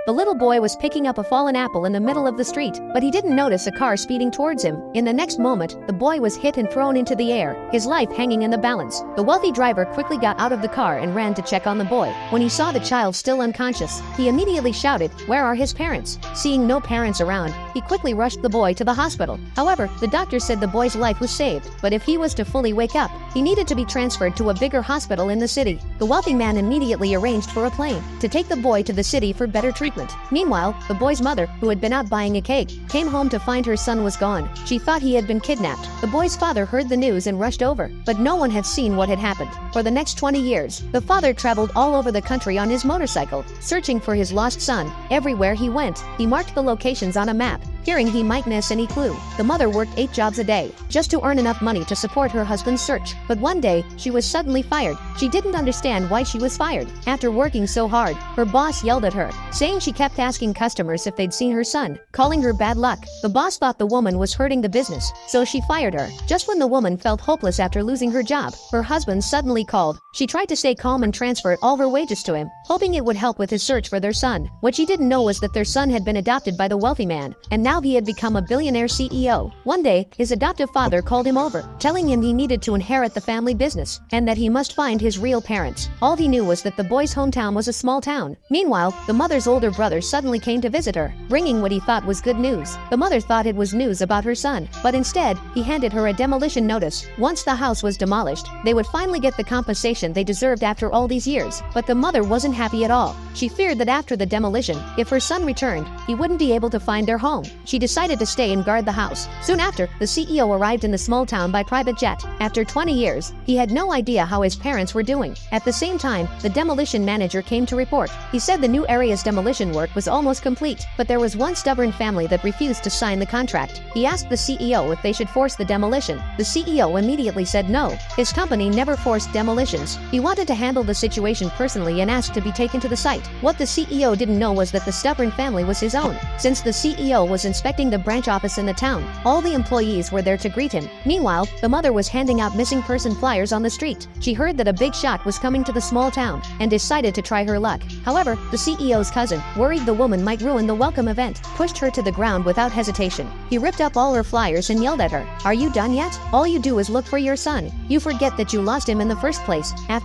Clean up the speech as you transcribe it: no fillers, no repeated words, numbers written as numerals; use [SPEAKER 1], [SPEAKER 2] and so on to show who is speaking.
[SPEAKER 1] The little boy was picking up a fallen apple in the middle of the street, but he didn't notice a car speeding towards him. In the next moment, the boy was hit and thrown into the air, his life hanging in the balance. The wealthy driver quickly got out of the car and ran to check on the boy. When he saw the child still unconscious, he immediately shouted, "Where are his parents?" Seeing no parents around, he quickly rushed the boy to the hospital. However, the doctor said the boy's life was saved, but if he was to fully wake up, he needed to be transferred to a bigger hospital in the city. The wealthy man immediately arranged for a plane to take the boy to the city for better treatment. Meanwhile, the boy's mother, who had been out buying a cake, came home to find her son was gone. She thought he had been kidnapped. The boy's father heard the news and rushed over, but no one had seen what had happened. For the next 20 years, the father traveled all over the country on his motorcycle, searching for his lost son. Everywhere he went, he marked the locations on a map, fearing he might miss any clue. The mother worked 8 jobs a day, just to earn enough money to support her husband's search. But one day, she was suddenly fired. She didn't understand why she was fired. After working so hard, her boss yelled at her, saying she kept asking customers if they'd seen her son, calling her bad luck. The boss thought the woman was hurting the business, so she fired her. Just when the woman felt hopeless after losing her job, her husband suddenly called. She tried to stay calm and transfer all her wages to him, hoping it would help with his search for their son. What she didn't know was that their son had been adopted by the wealthy man, and now he had become a billionaire CEO. One day, his adoptive father called him over, telling him he needed to inherit the family business, and that he must find his real parents. All he knew was that the boy's hometown was a small town. Meanwhile, the mother's older brother suddenly came to visit her, bringing what he thought was good news. The mother thought it was news about her son, but instead, he handed her a demolition notice. Once the house was demolished, they would finally get the compensation they deserved after all these years. But the mother wasn't happy at all. She feared that after the demolition, if her son returned, he wouldn't be able to find their home. She decided to stay and guard the house. Soon after, the CEO arrived in the small town by private jet. After 20 years, he had no idea how his parents were doing. At the same time, the demolition manager came to report. He said the new area's demolition work was almost complete, but there was one stubborn family that refused to sign the contract. He asked the CEO if they should force the demolition. The CEO immediately said no. His company never forced demolitions. He wanted to handle the situation personally and asked to be taken to the site. What the CEO didn't know was that the stubborn family was his own. Since the CEO was inspecting the branch office in the town, all the employees were there to greet him. Meanwhile, the mother was handing out missing person flyers on the street. She heard that a big shot was coming to the small town and decided to try her luck. However, the CEO's cousin, worried the woman might ruin the welcome event, pushed her to the ground without hesitation. He ripped up all her flyers and yelled at her, "Are you done yet? All you do is look for your son. You forget that you lost him in the first place." After